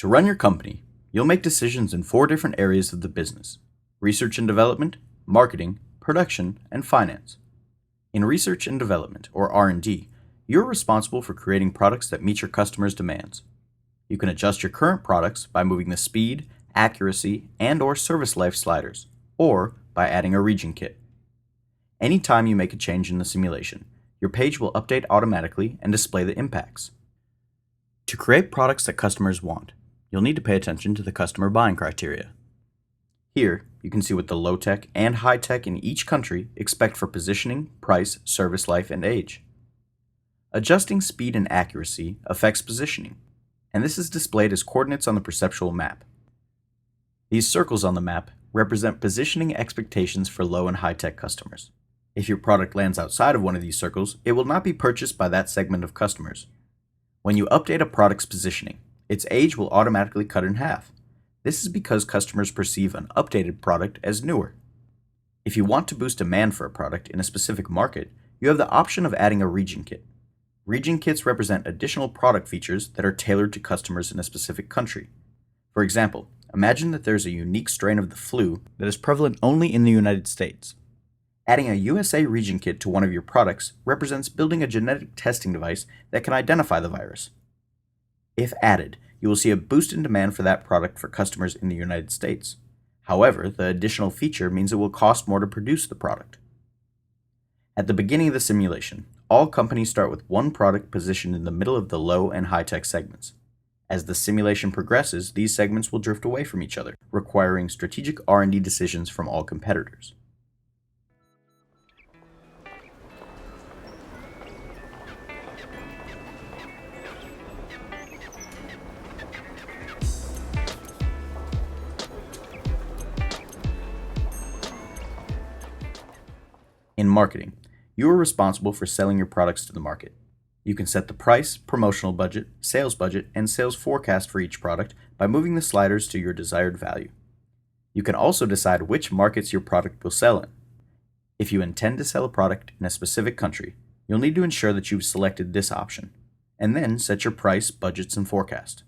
To run your company, you'll make decisions in 4 different areas of the business: research and development, marketing, production, and finance. In research and development, or R&D, you're responsible for creating products that meet your customers' demands. You can adjust your current products by moving the speed, accuracy, and/or service life sliders, or by adding a region kit. Anytime you make a change in the simulation, your page will update automatically and display the impacts. To create products that customers want, you'll need to pay attention to the customer buying criteria. Here, you can see what the low-tech and high-tech in each country expect for positioning, price, service life, and age. Adjusting speed and accuracy affects positioning, and this is displayed as coordinates on the perceptual map. These circles on the map represent positioning expectations for low and high-tech customers. If your product lands outside of one of these circles, it will not be purchased by that segment of customers. When you update a product's positioning, its age will automatically cut in half. This is because customers perceive an updated product as newer. If you want to boost demand for a product in a specific market, you have the option of adding a region kit. Region kits represent additional product features that are tailored to customers in a specific country. For example, imagine that there's a unique strain of the flu that is prevalent only in the United States. Adding a USA region kit to one of your products represents building a genetic testing device that can identify the virus. If added, you will see a boost in demand for that product for customers in the United States. However, the additional feature means it will cost more to produce the product. At the beginning of the simulation, all companies start with one product positioned in the middle of the low and high-tech segments. As the simulation progresses, these segments will drift away from each other, requiring strategic R&D decisions from all competitors. In marketing, you are responsible for selling your products to the market. You can set the price, promotional budget, and sales forecast for each product by moving the sliders to your desired value. You can also decide which markets your product will sell in. If you intend to sell a product in a specific country, you'll need to ensure that you've selected this option, and then set your price, budgets, and forecast.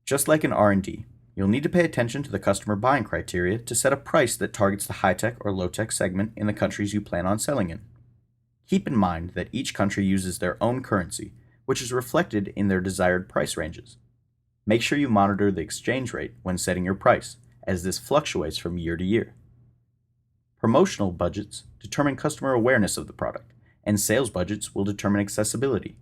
Just like in R&D, you'll need to pay attention to the customer buying criteria to set a price that targets the high-tech or low-tech segment in the countries you plan on selling in. Keep in mind that each country uses their own currency, which is reflected in their desired price ranges. Make sure you monitor the exchange rate when setting your price, as this fluctuates from year to year. Promotional budgets determine customer awareness of the product, and sales budgets will determine accessibility.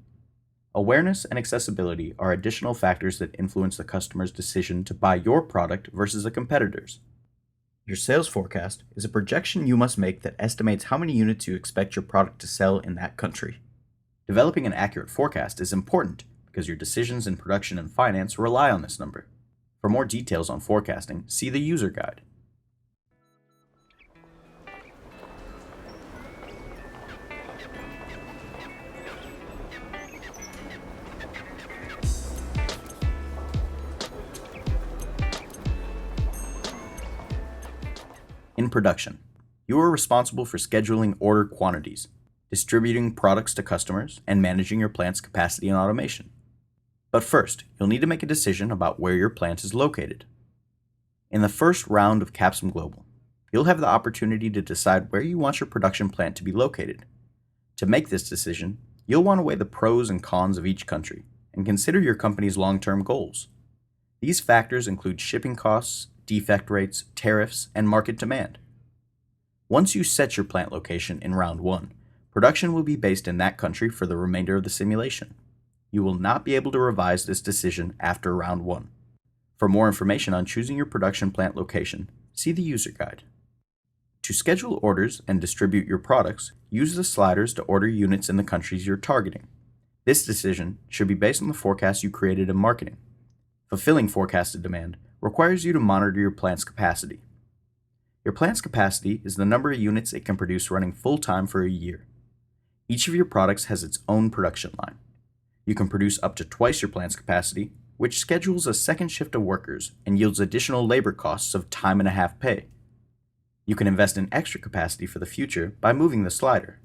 Awareness and accessibility are additional factors that influence the customer's decision to buy your product versus a competitor's. Your sales forecast is a projection you must make that estimates how many units you expect your product to sell in that country. Developing an accurate forecast is important because your decisions in production and finance rely on this number. For more details on forecasting, see the user guide. In production, you are responsible for scheduling order quantities, distributing products to customers, and managing your plant's capacity and automation. But first, you'll need to make a decision about where your plant is located. In the first round of CAPSIMGlobal, you'll have the opportunity to decide where you want your production plant to be located. To make this decision, you'll want to weigh the pros and cons of each country and consider your company's long-term goals. These factors include shipping costs, defect rates, tariffs, and market demand. Once you set your plant location in round 1, production will be based in that country for the remainder of the simulation. You will not be able to revise this decision after round 1. For more information on choosing your production plant location, see the user guide. To schedule orders and distribute your products, use the sliders to order units in the countries you're targeting. This decision should be based on the forecast you created in marketing. Fulfilling forecasted demand requires you to monitor your plant's capacity. Your plant's capacity is the number of units it can produce running full-time for a year. Each of your products has its own production line. You can produce up to twice your plant's capacity, which schedules a second shift of workers and yields additional labor costs of time and a half pay. You can invest in extra capacity for the future by moving the slider.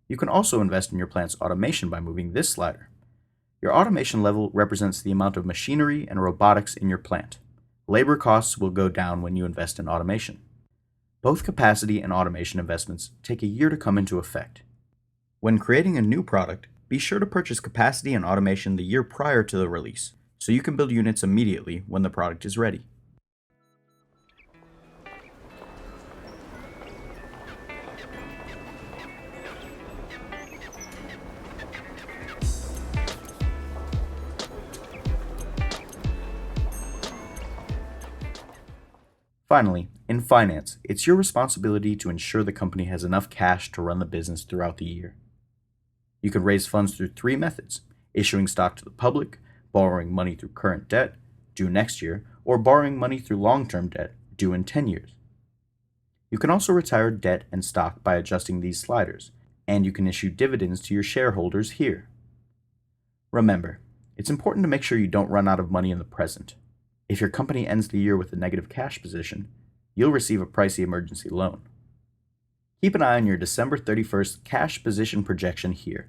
You can also invest in your plant's automation by moving this slider. Your automation level represents the amount of machinery and robotics in your plant. Labor costs will go down when you invest in automation. Both capacity and automation investments take a year to come into effect. When creating a new product, be sure to purchase capacity and automation the year prior to the release, so you can build units immediately when the product is ready. Finally, in finance, it's your responsibility to ensure the company has enough cash to run the business throughout the year. You can raise funds through three methods: issuing stock to the public, borrowing money through current debt, due next year, or borrowing money through long-term debt, due in 10 years. You can also retire debt and stock by adjusting these sliders, and you can issue dividends to your shareholders here. Remember, it's important to make sure you don't run out of money in the present. If your company ends the year with a negative cash position, you'll receive a pricey emergency loan. Keep an eye on your December 31st cash position projection here.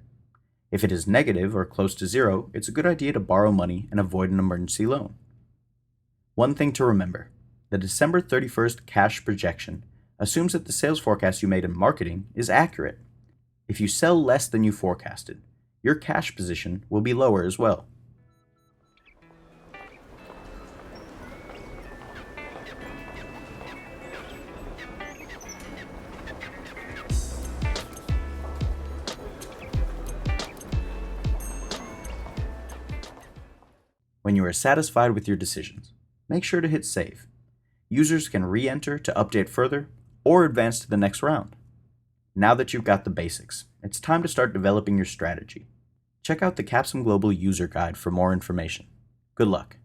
If it is negative or close to zero, it's a good idea to borrow money and avoid an emergency loan. One thing to remember, the December 31st cash projection assumes that the sales forecast you made in marketing is accurate. If you sell less than you forecasted, your cash position will be lower as well. When you are satisfied with your decisions, make sure to hit save. Users can re-enter to update further or advance to the next round. Now that you've got the basics, it's time to start developing your strategy. Check out the CAPSIMGlobal user guide for more information. Good luck.